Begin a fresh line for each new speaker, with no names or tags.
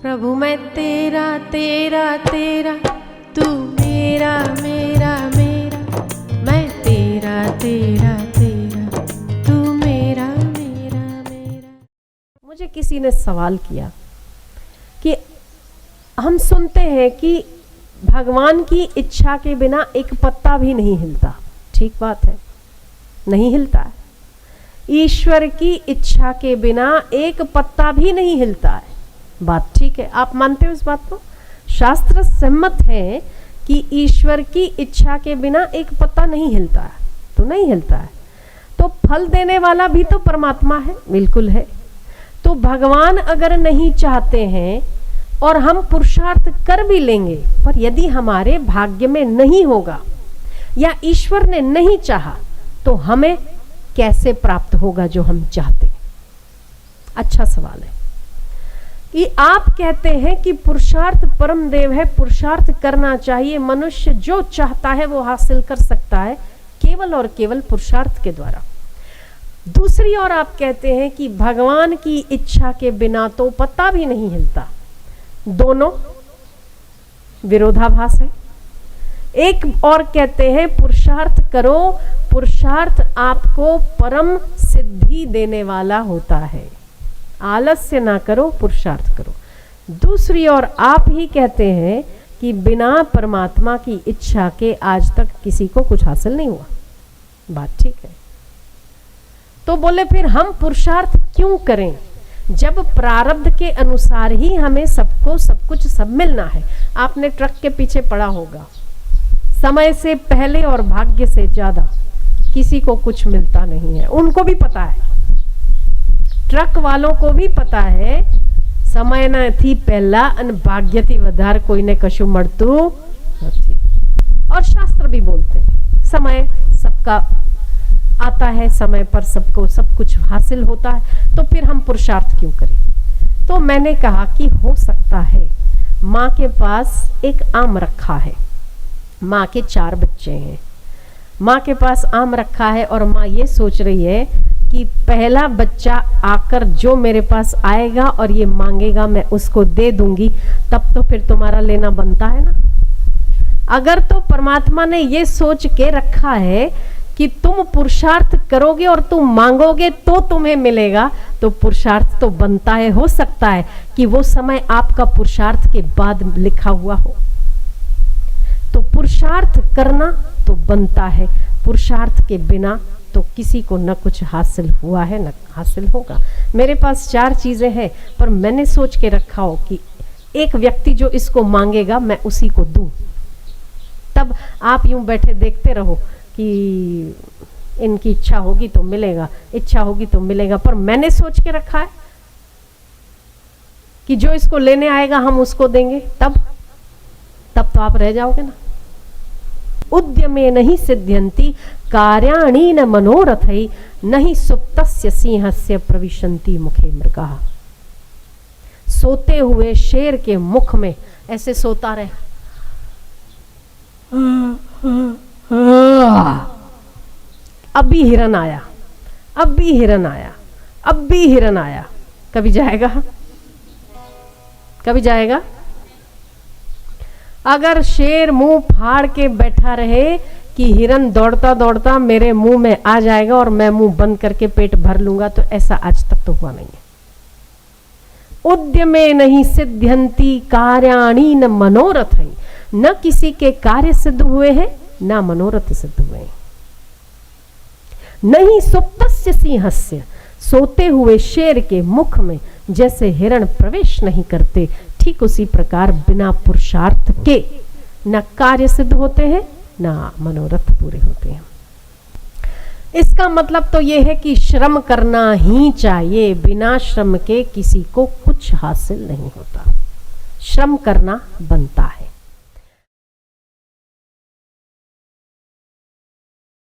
प्रभु मैं तेरा तेरा तेरा, तू मेरा मेरा मेरा, मैं तेरा तेरा तेरा, तू मेरा मेरा मेरा। मुझे किसी ने सवाल किया कि हम सुनते हैं कि भगवान की इच्छा के बिना एक पत्ता भी नहीं हिलता। ठीक बात है, नहीं हिलता है। ईश्वर की इच्छा के बिना एक पत्ता भी नहीं हिलता है। बात ठीक है, आप मानते हो इस बात को? शास्त्र सहमत है कि ईश्वर की इच्छा के बिना एक पत्ता नहीं हिलता है, तो नहीं हिलता है। तो फल देने वाला भी तो परमात्मा है, बिल्कुल है। तो भगवान अगर नहीं चाहते हैं और हम पुरुषार्थ कर भी लेंगे, पर यदि हमारे भाग्य में नहीं होगा या ईश्वर ने नहीं चाहा, तो हमें कैसे प्राप्त होगा जो हम चाहते हैं? अच्छा सवाल है कि आप कहते हैं कि पुरुषार्थ परम देव है, पुरुषार्थ करना चाहिए, मनुष्य जो चाहता है वो हासिल कर सकता है केवल और केवल पुरुषार्थ के द्वारा। दूसरी ओर आप कहते हैं कि भगवान की इच्छा के बिना तो पत्ता भी नहीं हिलता। दोनों विरोधाभास है। एक और कहते हैं पुरुषार्थ करो, पुरुषार्थ आपको परम सिद्धि देने वाला होता है, आलस्य ना करो, पुरुषार्थ करो। दूसरी ओर आप ही कहते हैं कि बिना परमात्मा की इच्छा के आज तक किसी को कुछ हासिल नहीं हुआ। बात ठीक है। तो बोले फिर हम पुरुषार्थ क्यों करें जब प्रारब्ध के अनुसार ही हमें सबको सब कुछ सब मिलना है। आपने ट्रक के पीछे पड़ा होगा, समय से पहले और भाग्य से ज्यादा किसी को कुछ मिलता नहीं है। उनको भी पता है, ट्रक वालों को भी पता है, समय न थी पहला अन भाग्य थी वधार, कोई ने कशु मरतू नहीं। और शास्त्र भी बोलते हैं समय सबका आता है, समय पर सबको सब कुछ हासिल होता है। तो फिर हम पुरुषार्थ क्यों करें? तो मैंने कहा कि हो सकता है माँ के पास एक आम रखा है, माँ के 4 बच्चे हैं, माँ के पास आम रखा है और माँ ये सोच रही है कि पहला बच्चा आकर जो मेरे पास आएगा और ये मांगेगा मैं उसको दे दूंगी, तब तो फिर तुम्हारा लेना बनता है ना। अगर तो परमात्मा ने ये सोच के रखा है कि तुम पुरुषार्थ करोगे और तुम मांगोगे तो तुम्हें मिलेगा, तो पुरुषार्थ तो बनता है। हो सकता है कि वो समय आपका पुरुषार्थ के बाद लिखा हुआ हो। तो पुरुषार्थ करना तो बनता है, पुरुषार्थ के बिना तो किसी को न कुछ हासिल हुआ है न हासिल होगा। मेरे पास 4 चीजें हैं, पर मैंने सोच के रखा हो कि एक व्यक्ति जो इसको मांगेगा मैं उसी को दूं। तब आप यूं बैठे देखते रहो कि इनकी इच्छा होगी तो मिलेगा, इच्छा होगी तो मिलेगा। पर मैंने सोच के रखा है कि जो इसको लेने आएगा हम उसको देंगे, तब तो आप रह जाओगे ना। उद्यमे नहीं सिद्ध्यन्ति कार्याणि न मनोरथै, नहीं सुप्तस्य सिंहस्य प्रविशन्ति मुखे मृगाः। सोते हुए शेर के मुख में ऐसे सोता रहे, अब भी हिरन आया, अब भी हिरन आया, अब भी हिरन आया। कभी जाएगा? कभी जाएगा? अगर शेर मुंह फाड़ के बैठा रहे कि हिरन दौड़ता दौड़ता मेरे मुंह में आ जाएगा और मैं मुंह बंद करके पेट भर लूंगा, तो ऐसा आज तक तो हुआ नहीं है। उद्यमे नहीं सिद्ध्यन्ति कार्याणि न मनोरथै, न किसी के कार्य सिद्ध हुए हैं न मनोरथ सिद्ध हुए हैं। नहीं सुप्तस्य सिंहस्य, सोते हुए शेर के मुख में जैसे हिरण प्रवेश नहीं करते, ठीक उसी प्रकार बिना पुरुषार्थ के न कार्य सिद्ध होते हैं न मनोरथ पूरे होते हैं। इसका मतलब तो यह है कि श्रम करना ही चाहिए, बिना श्रम के किसी को कुछ हासिल नहीं होता। श्रम करना बनता है।